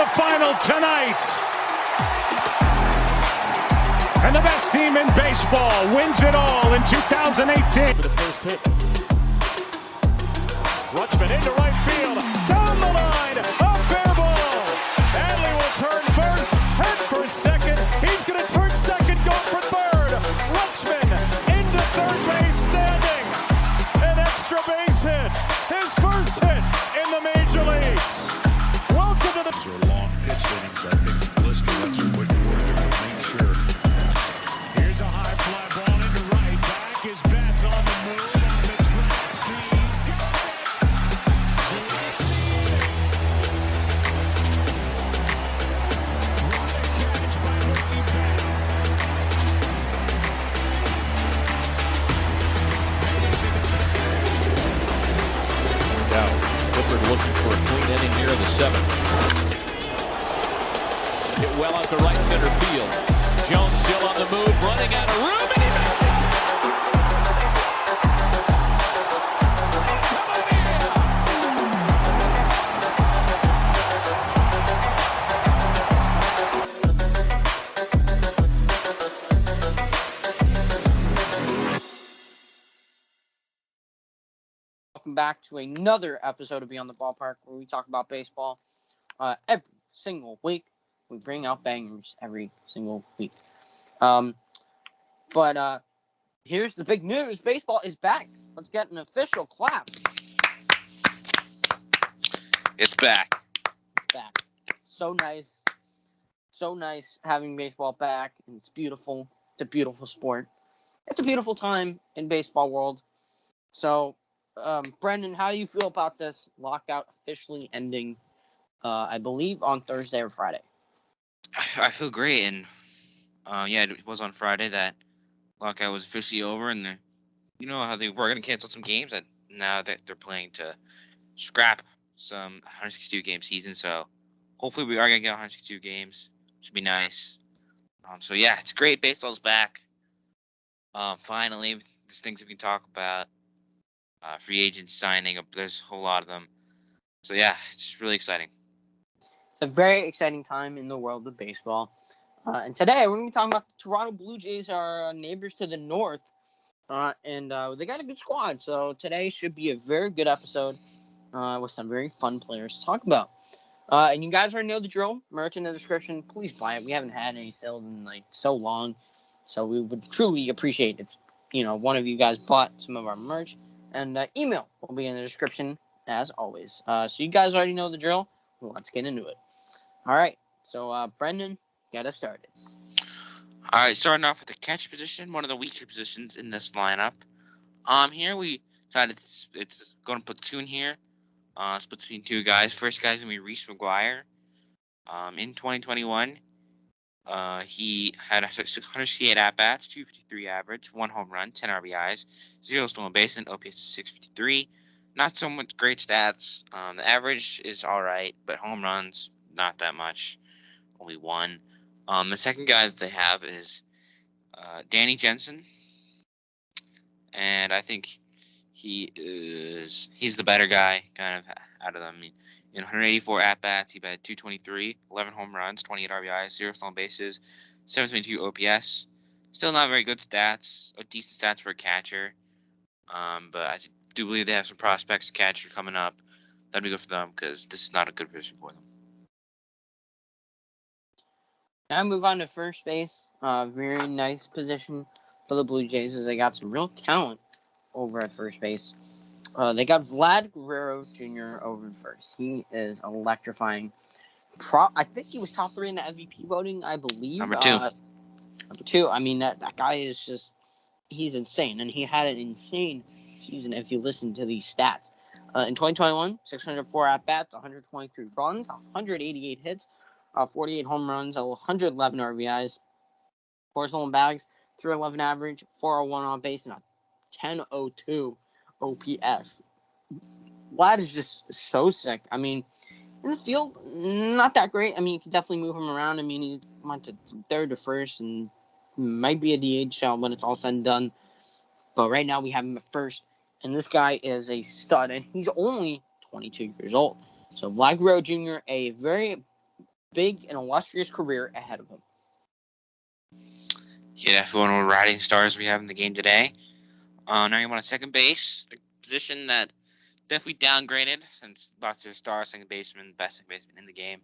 the final tonight. And the best team in baseball wins it all in 2018. For the first hit. Rutschman into right field. Down the line. A fair ball. Adley will turn first. Head for second. He's going to turn second. Go for third. Rutschman into third base standing. An extra base hit. His first hit in the major leagues. Welcome to the... These are long pitch innings. I think Blister, that's what you were to make sure. Here's a high fly ball into right. Back his bat's on the move. On the track. He's got it. What a catch by Mookie Betts. Now, Clifford looking for a clean inning here in the seventh. Hit well out to right center field. Jones still on the move, running out of room, and he made it! Welcome back to another episode of Beyond the Ballpark, where we talk about baseball every single week. We bring out bangers every single week. But here's the big news. Baseball is back. Let's get an official clap. It's back. It's back. So nice. So nice having baseball back. And it's beautiful. It's a beautiful sport. It's a beautiful time in baseball world. So, Brendan, how do you feel about this lockout officially ending, I believe, on Thursday or Friday? I feel great, and yeah, it was on Friday that lockout was officially over, and you know how they were going to cancel some games, and now that they're planning to scrap some 162 game season, so hopefully we are going to get 162 games, which would be nice. So yeah, it's great. Baseball's back. Finally, there's things we can talk about. Free agents signing up. There's a whole lot of them. So yeah, it's just really exciting. It's a very exciting time in the world of baseball. And today we're going to be talking about the Toronto Blue Jays, our neighbors to the north. And they got a good squad. So today should be a very good episode with some very fun players to talk about. And you guys already know the drill. Merch in the description. Please buy it. We haven't had any sales in so long. So we would truly appreciate if one of you guys bought some of our merch. And email will be in the description as always. So you guys already know the drill. Let's get into it. All right. So, Brendan, get us started. All right, starting off with the catch position, one of the weaker positions in this lineup. Here we decided it's going to platoon here. It's between two guys. First guy's going to be Reese McGuire. In 2021, he had 668 at-bats, 253 average, 1 home run, 10 RBIs, 0 stolen base, and OPS is 653. Not so much great stats. The average is all right, but home runs, not that much. Only 1. The second guy that they have is Danny Jensen. And I think he's the better guy kind of out of them. I mean, in 184 at-bats, he batted 223, 11 home runs, 28 RBIs, 0 stolen bases, 722 OPS. Still not very good stats, or decent stats for a catcher. But I do believe they have some prospects catcher coming up. That'd be good for them because this is not a good position for them. Now move on to first base. Very nice position for the Blue Jays as they got some real talent over at first base. They got Vlad Guerrero Jr. over first. He is electrifying. I think he was top 3 in the MVP voting, I believe. Number 2. Number 2. I mean, that guy is just, he's insane. And he had an insane season if you listen to these stats. In 2021, 604 at-bats, 123 runs, 188 hits, 48 home runs, 111 RBIs, 4 stolen bags, 311 average, 401 on base, and a 1002 OPS. Vlad is just so sick. I mean, in the field, not that great. I mean, you can definitely move him around. I mean, he went to third to first and might be a DH when it's all said and done. But right now we have him at first. And this guy is a stud, and he's only 22 years old. So Vlad Guerrero Jr., a very big and illustrious career ahead of him. Yeah, if one of the riding stars we have in the game today. Now you want a second base, a position that definitely downgraded since lots of star second baseman, best second baseman in the game.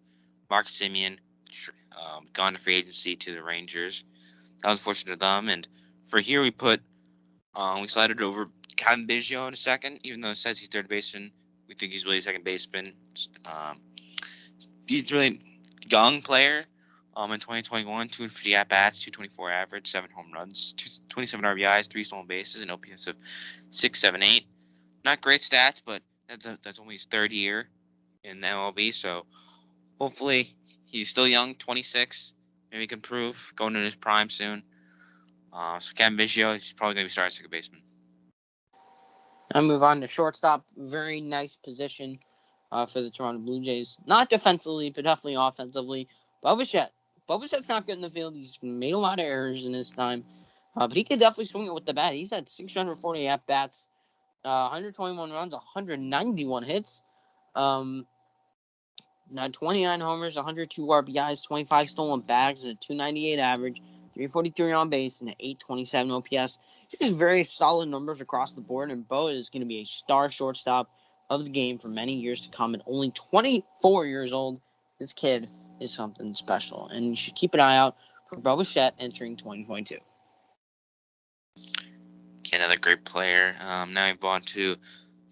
Mark Semien, gone to free agency to the Rangers. That was fortunate of them. And for here, we slided over Kevin Biggio in a second, even though it says he's third baseman. We think he's really a second baseman. He's really young player. In 2021, 250 at bats, 224 average, 7 home runs, 27 RBIs, 3 stolen bases, an OPS of 678. Not great stats, but that's only his third year in the MLB. So hopefully he's still young, 26. Maybe he can improve going into his prime soon. So Kevin Biggio, he's probably going to be starting second baseman. I move on to shortstop. Very nice position for the Toronto Blue Jays. Not defensively, but definitely offensively. Bo Bichette. Bo Bichette's not good in the field. He's made a lot of errors in his time. But he could definitely swing it with the bat. He's had 640 at-bats, 121 runs, 191 hits. Now 29 homers, 102 RBIs, 25 stolen bags, and a 298 average, 343 on base, and an 827 OPS. Just very solid numbers across the board, and Bo is going to be a star shortstop of the game for many years to come. At only 24 years old, this kid is something special, and you should keep an eye out for Bo Bichette entering 2022. Okay, another great player. Now we move on to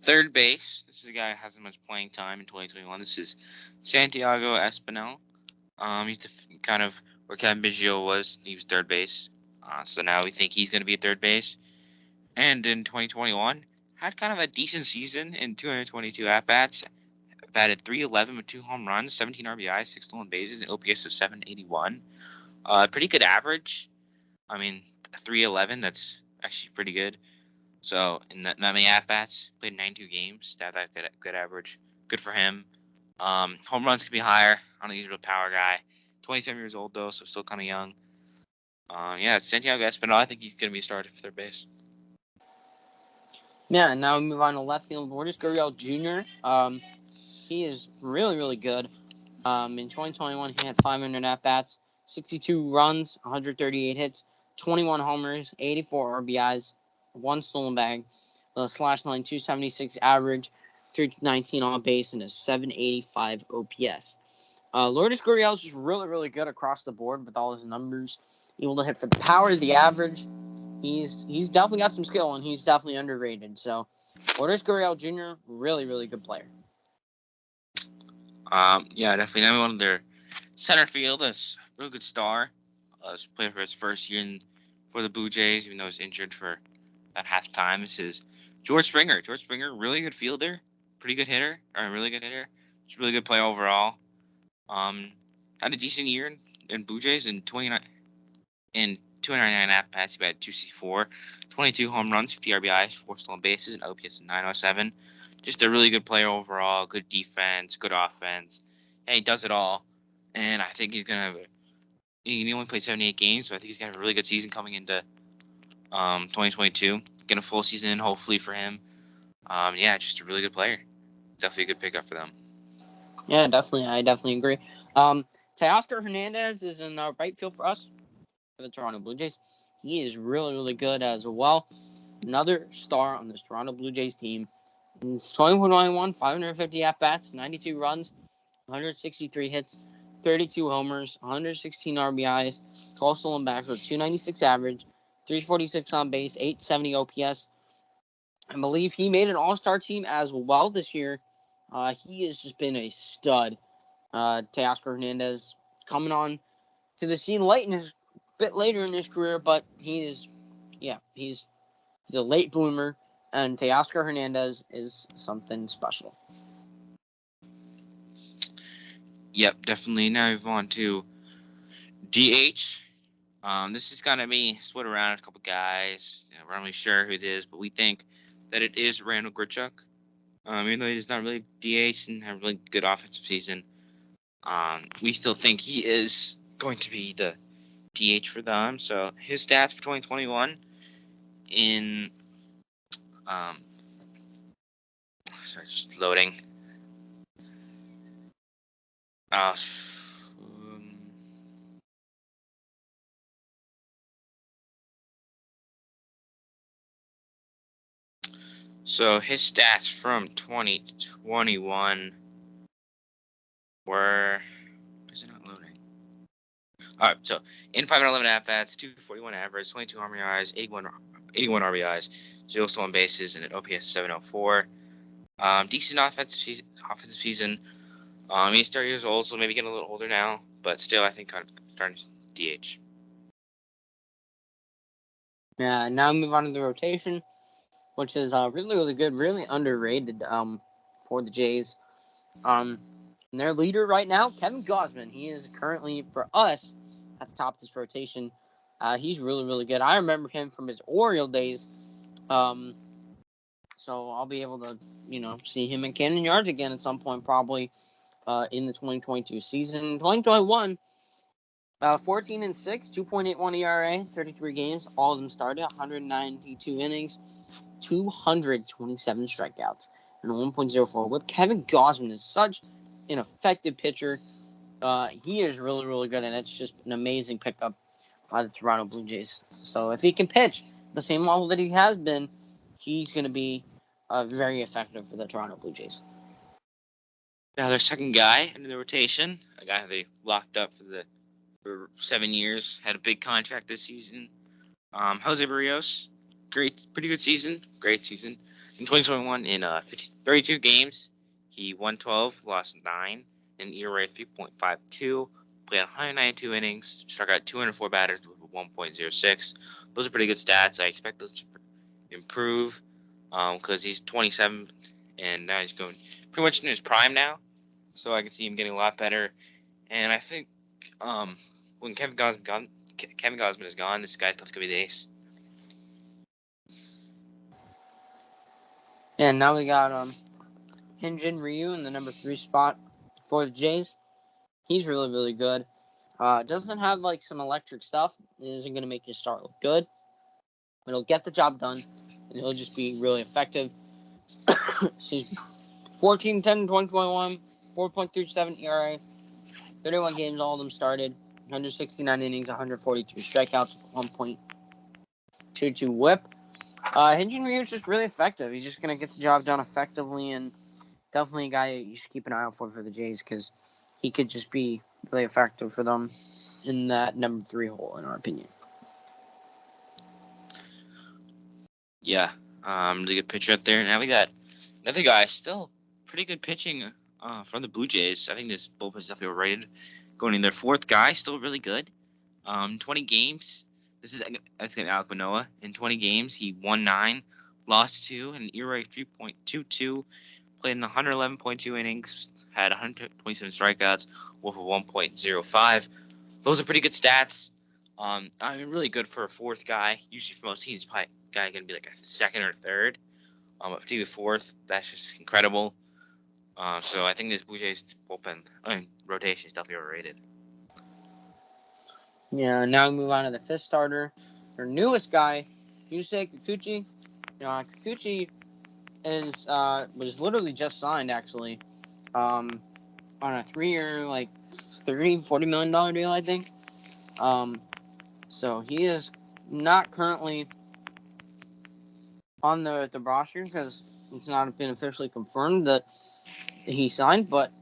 third base. This is a guy who hasn't much playing time in 2021. This is Santiago Espinal. He's kind of where Kevin Biggio was. He was third base. So now we think he's going to be at third base. And in 2021, had kind of a decent season in 222 at-bats. Batted .311 with 2 home runs, 17 RBIs, 6 stolen bases, an OPS of 781. Pretty good average. I mean, .311, that's actually pretty good. So in that many at-bats, played 92 games, that good average. Good for him. Home runs could be higher. I don't think he's a real power guy. 27 years old, though, so still kind of young. Santiago Espinal, I think he's going to be started for third base. Yeah, and now we move on to left field. Lourdes Gurriel Jr. He is really, really good. In 2021, he had 500 at-bats, 62 runs, 138 hits, 21 homers, 84 RBIs, 1 stolen bag, with a slash line 276 average, 319 on base, and a 785 OPS. Lourdes Gurriel is just really, really good across the board with all his numbers. Able to hit for the power, the average. He's definitely got some skill, and he's definitely underrated. So, Lourdes Gurriel Jr., really, really good player. Definitely. Now we want their center field. That's a real good star. He's playing for his first year for the Blue Jays, even though he's injured for about half time. This is George Springer. George Springer, really good fielder, pretty good hitter, or a really good hitter. Just really good player overall. Had a decent year in Blue Jays in 299 at-bats. He had 264, 22 home runs, 50 RBIs, 4 stolen bases, and OPS of 907. Just a really good player overall. Good defense, good offense. Yeah, he does it all. And I think he's gonna he only played 78 games, so I think he's gonna have a really good season coming into 2022. Get a full season in, hopefully, for him. Just a really good player. Definitely a good pickup for them. Yeah, definitely. I definitely agree. Teoscar Hernandez is in the right field for us, for the Toronto Blue Jays. He is really, really good as well. Another star on this Toronto Blue Jays team. In 2021, 550 at-bats, 92 runs, 163 hits, 32 homers, 116 RBIs, 12 stolen bags with 296 average, 346 on base, 870 OPS. I believe he made an all-star team as well this year. He has just been a stud. Teoscar Hernandez coming on to the scene bit later in his career, but he's a late bloomer, and Teoscar Hernandez is something special. Yep, definitely. Now we move on to DH. This is gonna be split around a couple guys. We're not really sure who it is, but we think that it is Randall Grichuk. Even though he's not really DH and have a really good offensive season, we still think he is going to be the DH for them. So his stats for 2021 in just loading. So his stats from 2021 were. Is it not loading? All right. So in 511 at bats, 241 average, 22 RBIs, 81 RBIs, 0 stolen bases, and an OPS 704. Decent offensive season. He's 30 years old, so maybe getting a little older now, but still, I think starting DH. Yeah, now we move on to the rotation, which is really, really good, really underrated for the Jays. And their leader right now, Kevin Gausman, he is currently, for us, at the top of this rotation. He's really, really good. I remember him from his Oriole days. So I'll be able to, see him in Camden Yards again at some point, probably in the 2022 season. 2021, 14-6, 2.81 ERA, 33 games, all of them started, 192 innings, 227 strikeouts, and a 1.04 whip. Kevin Gausman is such an effective pitcher. He is really, really good, and it's just an amazing pickup by the Toronto Blue Jays. So if he can pitch the same level that he has been, he's going to be very effective for the Toronto Blue Jays. Now their second guy in the rotation, a guy they locked up for 7 years, had a big contract this season. Jose Barrios, pretty good season, great season. In 2021, in 32 games, he won 12, lost 9, and ERA 3.52. Played 192 innings, struck out 204 batters with 1.06. Those are pretty good stats. I expect those to improve because he's 27 and now he's going pretty much in his prime now. So I can see him getting a lot better. And I think when Kevin Gausman is gone, this guy's definitely going to be the ace. And now we got Hyun-Jin Ryu in the number 3 spot for the Jays. He's really, really good. Doesn't have like some electric stuff. It isn't going to make your start look good. It'll get the job done, and it'll just be really effective. Excuse me. 14, 10, 2021, 4.37 ERA, 31 games, all of them started, 169 innings, 142 strikeouts, 1.22 whip. Hyun-Jin Ryu is just really effective. He's just going to get the job done effectively, and definitely a guy you should keep an eye out for the Jays because he could just be really effective for them in that number 3 hole, in our opinion. Yeah, really good pitcher out there. Now we got another guy, still pretty good pitching from the Blue Jays. I think this bullpen is definitely overrated. Going in their 4th guy, still really good. 20 games. That's Alek Manoah. In 20 games, he won 9, lost 2, and an ERA 3.22. Played in 111.2 innings, had 127 strikeouts, with a 1.05. Those are pretty good stats. Really good for a 4th guy. Usually for most teams, probably guy going to be like a 2nd or 3rd. But to be 4th, that's just incredible. So I think this Blue Jays rotation is definitely overrated. Yeah, now we move on to the 5th starter. Their newest guy, Yusei Kikuchi. Kikuchi was literally just signed, actually, on a 3-year, like, $40 million deal, I think. So he is not currently on the roster because it's not been officially confirmed that he signed, but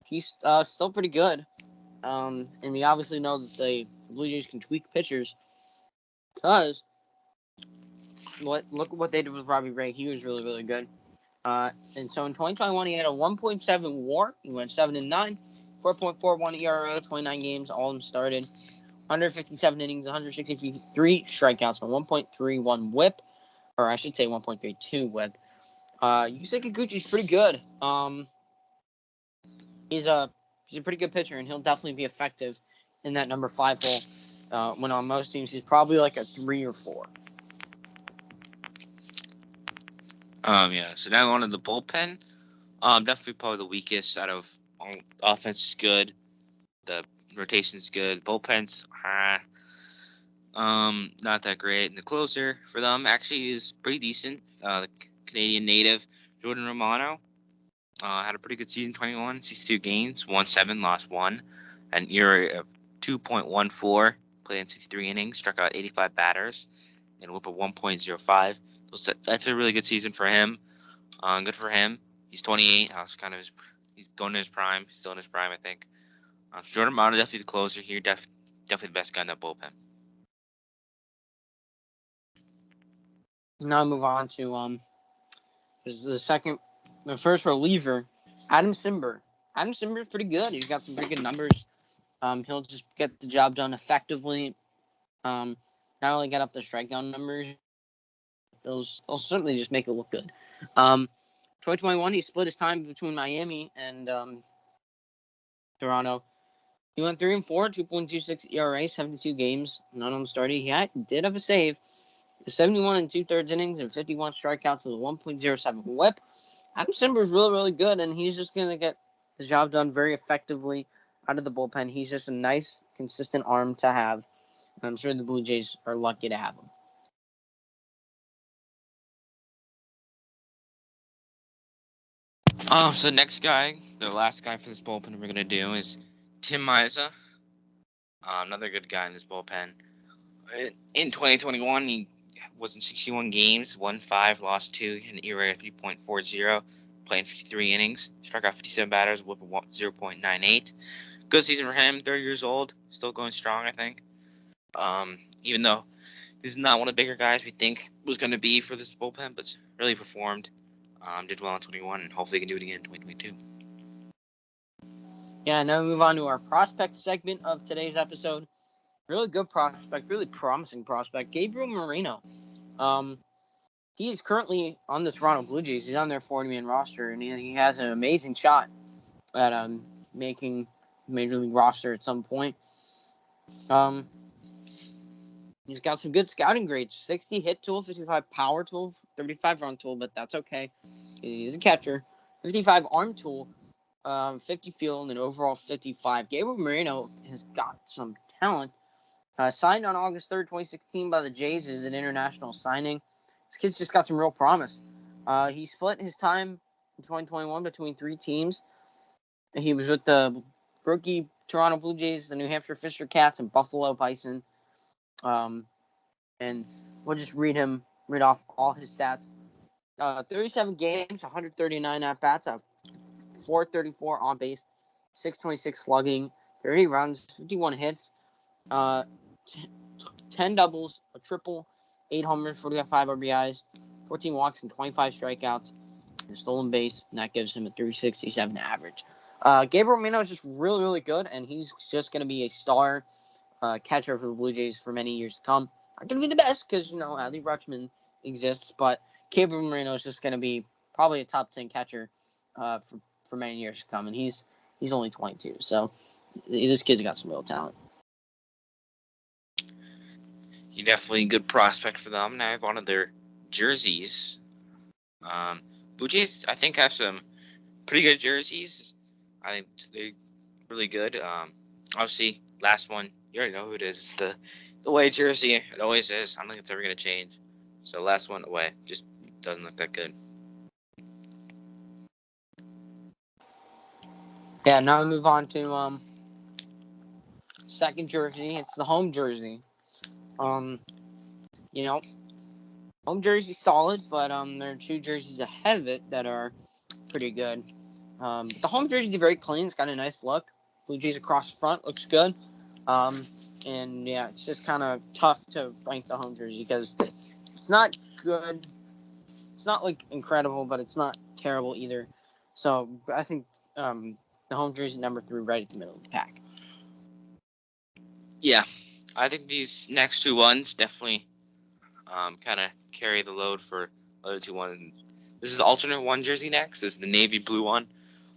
he's still pretty good. And we obviously know that the Blue Jays can tweak pitchers because look what they did with Robbie Ray. He was really, really good. And so in 2021, he had a 1.7 WAR. He went 7-9, 4.41 ERA, 29 games, all of them started, 157 innings, 163 strikeouts, and 1.31 WHIP, or I should say 1.32 WHIP. Yusei Kikuchi's pretty good. He's a pretty good pitcher, and he'll definitely be effective in that number 5 hole. When on most teams, he's probably like a 3 or 4. Yeah. So now on to the bullpen. Definitely probably the weakest out of all. Offense is good. The rotation's good. Bullpen's not that great. And the closer for them actually is pretty decent. The Canadian native Jordan Romano had a pretty good season. 21, 62 games, won 7, lost 1, an ERA of 2.14. Played in 63 innings, struck out 85 batters, and whip of 1.05. That's a really good season for him. Good for him. He's 28. He's going to his prime. He's still in his prime, I think. Jordan Mata definitely the closer here. Definitely the best guy in that bullpen. Now move on to the first reliever, Adam Simber. Adam Simber is pretty good. He's got some pretty good numbers. He'll just get the job done effectively. Not only get up the strikeout numbers, it'll certainly just make it look good. 2021, he split his time between Miami and Toronto. He went 3-4, 2.26 ERA, 72 games, none of them started. He did have a save, 71 and 2/3 innings and 51 strikeouts with a 1.07 WHIP. Adam Simber is really, really good, and he's just going to get the job done very effectively out of the bullpen. He's just a nice, consistent arm to have, and I'm sure the Blue Jays are lucky to have him. So the next guy, the last guy for this bullpen we're gonna do is Tim Maiza. Another good guy in this bullpen. In 2021, he was in 61 games, won 5, lost 2, had an ERA of 3.40, playing 53 innings, struck out 57 batters, WHIP of 0.98. Good season for him. 30 years old, still going strong, I think. Even though this is not one of the bigger guys we think was going to be for this bullpen, but really performed. Did well in 21, and hopefully he can do it again in 2022. Yeah, now we move on to our prospect segment of today's episode. Really good prospect, really promising prospect, Gabriel Moreno. He is currently on the Toronto Blue Jays. He's on their 40-man roster, and he has an amazing shot at making Major League roster at some point. He's got some good scouting grades: 60 hit tool, 55 power tool, 35 run tool, but that's okay. He's a catcher. 55 arm tool, 50 field, and overall 55. Gabriel Moreno has got some talent. Signed on August 3rd, 2016 by the Jays as an international signing. This kid's just got some real promise. He split his time in 2021 between 3 teams. He was with the rookie Toronto Blue Jays, the New Hampshire Fisher Cats, and Buffalo Bison. And we'll just read off all his stats. 37 games, 139 at-bats, 434 on base, 626 slugging, 30 runs, 51 hits, 10 doubles, a triple, 8 homers, 45 RBIs, 14 walks, and 25 strikeouts, and a stolen base, and that gives him a 367 average. Gabriel Moreno is just really, really good, and he's just going to be a star catcher for the Blue Jays for many years to come. Not going to be the best because, Adley Rutschman exists, but Gabriel Moreno is just going to be probably a top 10 catcher for many years to come, and he's only 22, so this kid's got some real talent. He definitely a good prospect for them. Now I have one of their jerseys. Blue Jays, I think, have some pretty good jerseys. I think they're really good. Obviously, last one, you already know who it is. It's the away jersey. It always is. I don't think it's ever going to change. So last one away. Just doesn't look that good. Yeah, now we move on to second jersey. It's the home jersey. Home jersey solid, but there are 2 jerseys ahead of it that are pretty good. The home jersey is very clean. It's got a nice look. Blue Jays across the front looks good. And yeah, it's just kind of tough to rank the home jersey because it's not good. It's not like incredible, but it's not terrible either. So I think the home jersey number 3 right at the middle of the pack. Yeah, I think these next 2 ones definitely kind of carry the load for the other 2 ones. This is the alternate 1 jersey next. This is the navy blue one.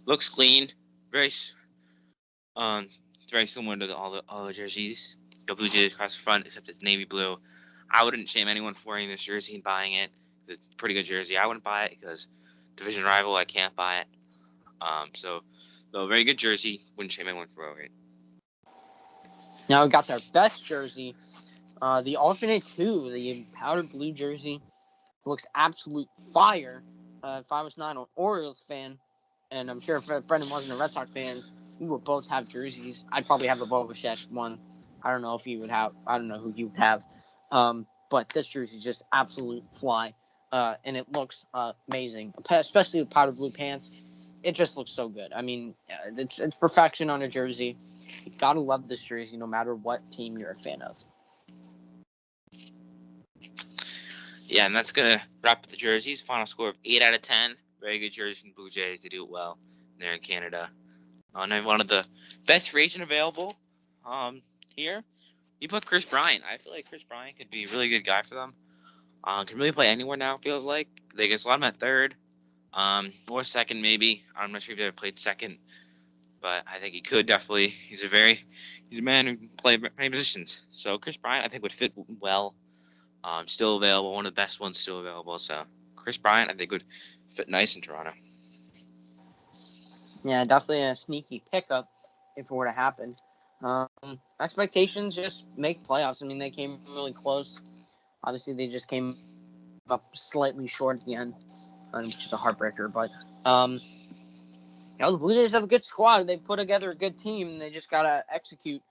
Looks clean. It's very similar to all the jerseys. The Blue Jays across the front, except it's navy blue. I wouldn't shame anyone for wearing this jersey and buying it. It's a pretty good jersey. I wouldn't buy it because division rival, I can't buy it. So, very good jersey. Wouldn't shame anyone for wearing it. Now we got their best jersey, the alternate 2, the powdered blue jersey. Looks absolute fire. If I was not an Orioles fan, and I'm sure if Brendan wasn't a Red Sox fan, we would both have jerseys. I'd probably have a Bo Bichette one. I don't know who you would have. But this jersey is just absolute fly. and it looks amazing, especially with powder blue pants. It just looks so good. I mean, it's perfection on a jersey. You gotta love this jersey, no matter what team you're a fan of. Yeah, and that's gonna wrap up the jerseys. Final score of 8 out of 10. Very good jersey from Blue Jays. They do it well there in Canada. And one of the best free agent available here. You put Chris Bryant. I feel like Chris Bryant could be a really good guy for them. Can really play anywhere now. Feels like they can slot him at third, or second maybe. I'm not sure if he ever played second, but I think he could definitely. He's a man who can play many positions. So Chris Bryant, I think, would fit well. Still available, one of the best ones still available. So Chris Bryant, I think, would fit nice in Toronto. Yeah, definitely a sneaky pickup if it were to happen. Expectations, just make playoffs. I mean, they came really close. Obviously, they just came up slightly short at the end, which is a heartbreaker. But the Blue Jays have a good squad. They put together a good team. They just gotta execute,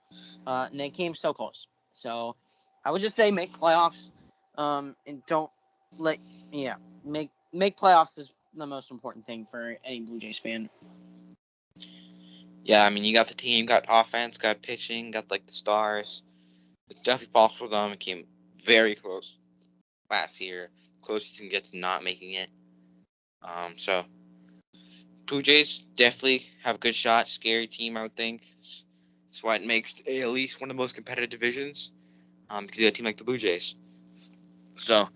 and they came so close. So I would just say make playoffs, and don't make playoffs is the most important thing for any Blue Jays fan. Yeah, I mean, you got the team, got offense, got pitching, got like the stars. It's definitely possible for them. It came very close last year, closest you can get to not making it. So Blue Jays definitely have a good shot. Scary team, I would think. That's why it makes the AL East one of the most competitive divisions. Because you have a team like the Blue Jays. So,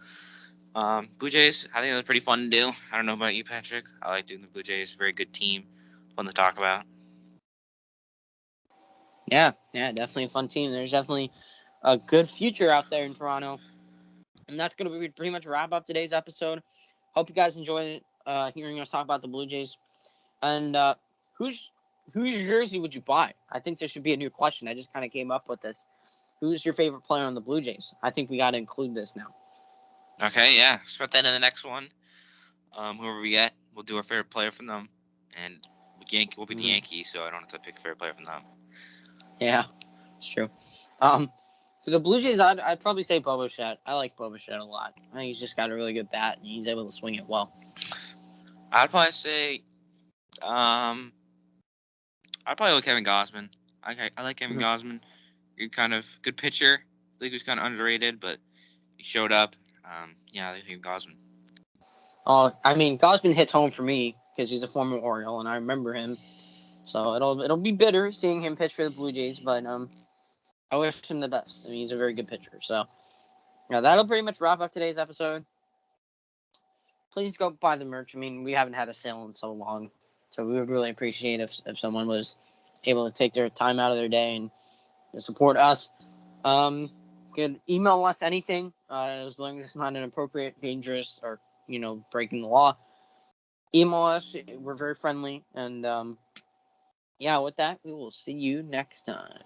Blue Jays, I think they're pretty fun to do. I don't know about you, Patrick. I like doing the Blue Jays. Very good team, fun to talk about. Yeah, definitely a fun team. There's definitely a good future out there in Toronto. And that's going to be pretty much wrap up today's episode. Hope you guys enjoyed hearing us talk about the Blue Jays. And whose jersey would you buy? I think there should be a new question. I just kind of came up with this. Who's your favorite player on the Blue Jays? I think we got to include this now. Okay, yeah. Expect that in the next one. Whoever we get, we'll do our favorite player from them. And we'll be the Yankees, so I don't have to pick a favorite player from them. Yeah, it's true. For the Blue Jays, I'd probably say Bo Bichette. I like Bo Bichette a lot. I think he's just got a really good bat, and he's able to swing it well. I'd probably say, I'd probably like Kevin Gausman. I like Kevin Gausman. You're kind of good pitcher. I think he was kind of underrated, but he showed up. I like Kevin Gausman. I mean, Gausman hits home for me because he's a former Oriole, and I remember him. So it'll be bitter seeing him pitch for the Blue Jays, but I wish him the best. I mean, he's a very good pitcher. So that'll pretty much wrap up today's episode. Please go buy the merch. I mean, we haven't had a sale in so long, so we would really appreciate if someone was able to take their time out of their day and to support us. Could email us anything as long as it's not inappropriate, dangerous, or breaking the law. Email us. We're very friendly, and with that, we will see you next time.